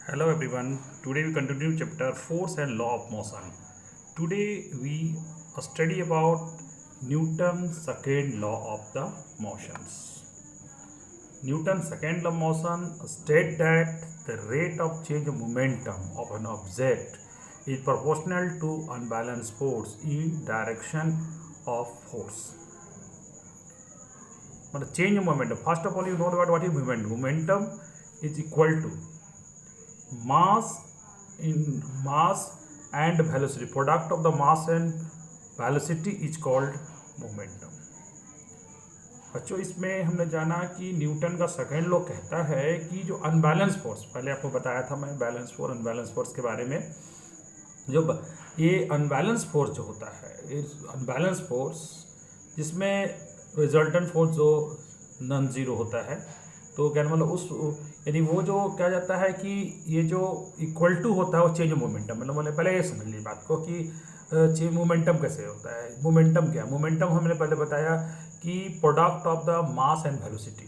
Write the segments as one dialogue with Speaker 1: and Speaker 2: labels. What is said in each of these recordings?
Speaker 1: Hello everyone. Today we continue chapter force and law of motion. Today we study about Newton's second law of the motions. Newton's second law of motion states that the rate of change of momentum of an object is proportional to unbalanced force in direction of force. मतलब change of momentum. First of all, you know about what is momentum. Momentum is equal to mass and velocity. Product of the mass and velocity is called momentum. बच्चों, इसमें हमने जाना कि Newton का second law कहता है कि जो अनबैलेंस फोर्स, पहले आपको बताया था मैं बैलेंस फोर्स अनबैलेंस फोर्स के बारे में, जो ये अनबैलेंस फोर्स जो होता है, इस अनबैलेंस फोर्स जिसमें रिजल्टेंट फोर्स जो नॉन जीरो होता है, तो क्या मतलब उस यानी वो जो क्या जाता है कि ये जो इक्वल टू होता है वो चेंज मोमेंटम, मतलब पहले ये समझ लीजिए बात को कि चेंज मोमेंटम कैसे होता है। मोमेंटम क्या, मोमेंटम हमने पहले बताया कि product of the mass and velocity.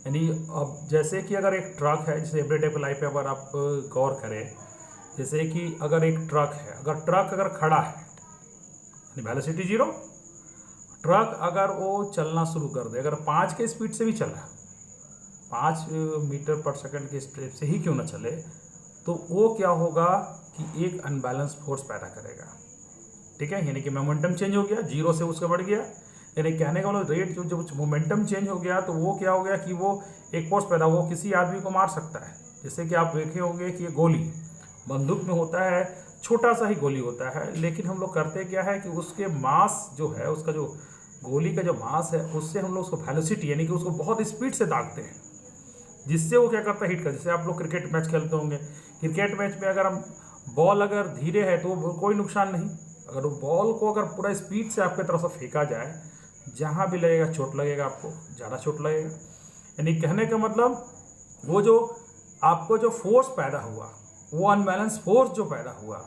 Speaker 1: यानी अब जैसे कि अगर एक ट्रक है, जैसे एवरीडे लाइफ पे अगर आप गौर करें, जैसे कि अगर एक ट्रक है, अगर ट्रक अगर खड़ा है यानी वेलोसिटी जीरो, ट्रक अगर वो चलना शुरू कर दे, अगर 5 के स्पीड से भी चला, 5 मीटर पर सेकंड के स्पीड से ही क्यों ना चले, तो वो क्या होगा कि एक अनबैलेंस फोर्स पैदा करेगा। ठीक है, यानी कि मोमेंटम चेंज हो गया, जीरो से उसका बढ़ गया, यानी कहने का मतलब रेट जो जब मोमेंटम चेंज हो गया तो वो क्या हो गया कि वो एक फोर्स पैदा, वो किसी आदमी को मार सकता है। जैसे कि आप देखे होंगे कि ये गोली बंदूक में होता है, छोटा सा ही गोली होता है, लेकिन हम लोग करते क्या है कि उसके मास जो है, उसका जो गोली का जो मास है, उससे हम लोग उसको वेलोसिटी यानी कि उसको बहुत स्पीड से दागते हैं, जिससे वो क्या करता है हिट कर। जैसे आप लोग क्रिकेट मैच खेलते होंगे, क्रिकेट मैच में अगर हम बॉल अगर धीरे है तो कोई नुकसान नहीं, अगर वो बॉल को अगर पूरा स्पीड से आपकी तरफ से फेंका जाए, जहाँ भी लगेगा चोट लगेगा, आपको ज़्यादा चोट लगेगा। यानी कहने का मतलब वो जो आपको जो फोर्स पैदा हुआ, वो अनबैलेंस फोर्स जो पैदा हुआ,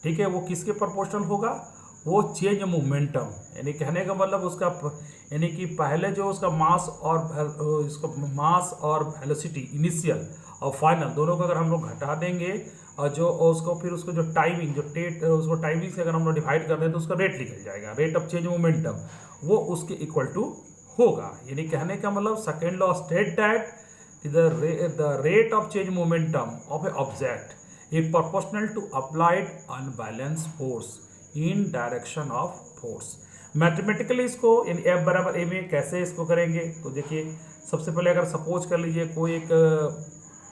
Speaker 1: ठीक है, वो किसके प्रोपोर्शनल होगा, वो चेंज मोमेंटम। यानी कहने का मतलब उसका यानी कि पहले जो उसका मास और इसका मास और वेलोसिटी इनिशियल और फाइनल दोनों को अगर हम लोग घटा देंगे, और जो उसको फिर उसको जो टाइमिंग जो टेट उसको टाइमिंग से अगर हम लोग डिवाइड कर दें तो उसका रेट निकल जाएगा, रेट ऑफ चेंज मोमेंटम, वो उसके इक्वल टू होगा। यानी कहने का मतलब second law state that the rate of change momentum of an object is proportional to applied unbalanced force in direction of force। Mathematically इसको इन एफ बराबर ए में कैसे इसको करेंगे, तो देखिए सबसे पहले अगर सपोज कर लीजिए कोई एक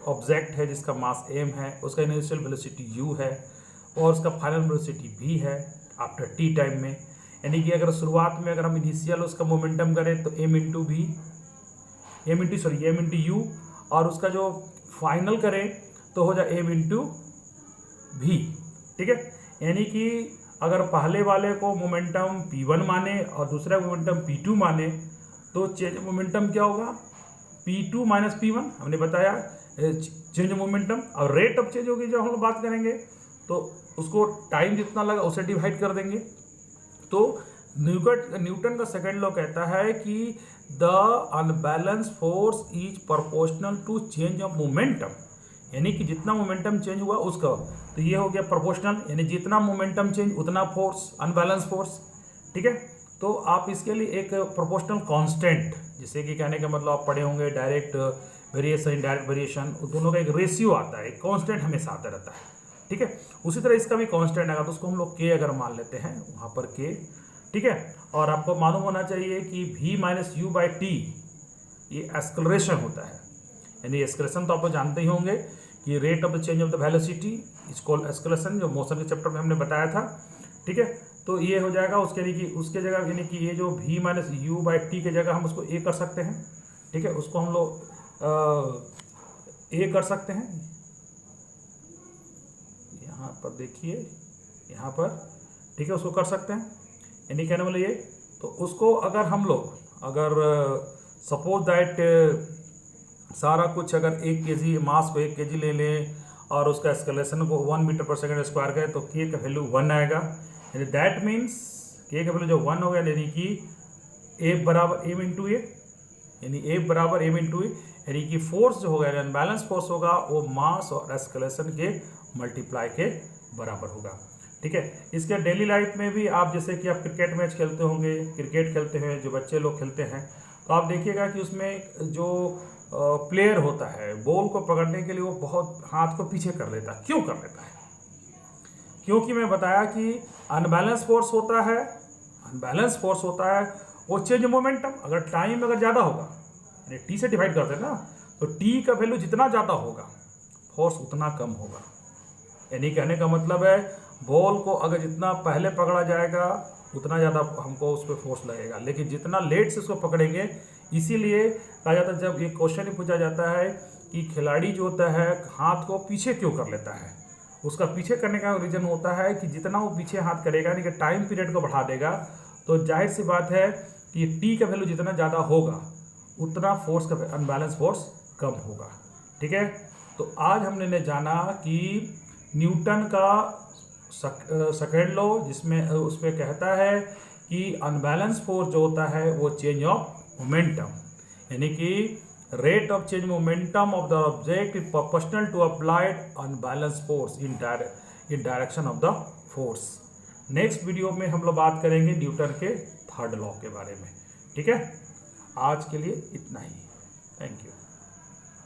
Speaker 1: ऑब्जेक्ट है जिसका मास एम है, उसका इनिशियल वेलोसिटी यू है और उसका फाइनल वेलोसिटी वी है आफ्टर टी टाइम में। यानी कि अगर शुरुआत में अगर हम इनिशियल उसका मोमेंटम करें तो एम इंटू यू, और उसका जो फाइनल करें तो हो जाए एम इंटू भी। ठीक है, यानी कि अगर पहले वाले को मोमेंटम P1 माने और दूसरा मोमेंटम P2 माने, तो चेंज मोमेंटम क्या होगा, P2 माइनस P1 हमने बताया चेंज मोमेंटम। और रेट ऑफ चेंज होगी जब हम लोग बात करेंगे तो उसको टाइम जितना लगा उसे डिवाइड कर देंगे। तो न्यूटन का सेकेंड लॉ कहता है कि the unbalance force is proportional to change of momentum, यानी कि जितना मोमेंटम चेंज हुआ उसका, तो ये हो गया प्रोपोर्शनल, यानी जितना मोमेंटम चेंज उतना फोर्स, अनबैलेंस फोर्स। ठीक है, तो आप इसके लिए एक प्रोपोर्शनल कांस्टेंट, जैसे कि कहने का मतलब आप पढ़े होंगे डायरेक्ट वेरिएशन इनडायरेक्ट वेरिएशन, दोनों का एक रेशियो आता है, एक कांस्टेंट हमेशा आता रहता है। ठीक है, उसी तरह इसका भी कांस्टेंट आएगा, तो उसको हम लोग के अगर मान लेते हैं वहाँ पर के। ठीक है, और आपको मालूम होना चाहिए कि v minus you by T ये एक्सलरेशन होता है, यानी एक्सलेशन तो आप लोग जानते ही होंगे कि rate of the change of the velocity is called acceleration, जो मोशन के चैप्टर में हमने बताया था। ठीक है, तो ये हो जाएगा उसके यानी कि उसके जगह यानी कि ये जो v minus you by T की जगह हम उसको ए कर सकते हैं। ठीक है, उसको हम लोग ए कर सकते हैं, यहाँ पर देखिए यहाँ पर। ठीक है, उसको कर सकते हैं, यानी कहने वाले ये, तो उसको अगर हम लोग अगर सपोज दैट सारा कुछ अगर 1 kg मास को 1 kg ले लें और उसका एस्केलेशन को 1 मीटर पर सेकंड स्क्वायर करें तो के का वैल्यू 1 आएगा। यानी दैट मीन्स के का वैल्यू जो 1 हो गया, यानी कि ए बराबर एम इंटू ए, यानी ए बराबर एम इंटू ए। यानी कि फोर्स जो होगा, अनबैलेंस फोर्स होगा, वो मास और एक्सेलरेशन के मल्टीप्लाई के बराबर होगा। ठीक है। इसके डेली लाइफ में भी आप जैसे कि आप क्रिकेट मैच खेलते होंगे, क्रिकेट खेलते हैं जो बच्चे लोग खेलते हैं, तो आप देखिएगा कि उसमें जो प्लेयर होता है बॉल को पकड़ने के लिए वो बहुत हाथ को पीछे कर लेता है। क्यों कर लेता है? क्योंकि मैं बताया कि अनबैलेंस फोर्स होता है, अनबैलेंस फोर्स होता है, वो चेंज मोमेंटम। अगर टाइम अगर ज़्यादा होगा, यानी टी से डिवाइड करते हैं ना, तो टी का वैल्यू जितना ज़्यादा होगा फोर्स उतना कम होगा। यानी कहने का मतलब है बॉल को अगर जितना पहले पकड़ा जाएगा उतना ज़्यादा हमको उस पर फोर्स लगेगा, लेकिन जितना लेट से उसको पकड़ेंगे, इसीलिए कहा जाता है, जब ये क्वेश्चन ही पूछा जाता है कि खिलाड़ी जो होता है हाथ को पीछे क्यों कर लेता है, उसका पीछे करने का रीज़न होता है कि जितना वो पीछे हाथ करेगा, यानी कि टाइम पीरियड को बढ़ा देगा, तो जाहिर सी बात है कि टी का वैल्यू जितना ज़्यादा होगा उतना फोर्स का अनबैलेंस फोर्स कम होगा। ठीक है। तो आज हमने जाना कि न्यूटन का सेकेंड लॉ, जिसमें उसमें कहता है कि अनबैलेंस फोर्स जो होता है वो चेंज ऑफ मोमेंटम, यानी कि rate of change momentum of the object is proportional to applied unbalance force in direction of the force. Next video में हम लोग बात करेंगे न्यूटन के थर्ड लॉ के बारे में। ठीक है। आज के लिए इतना ही। Thank you.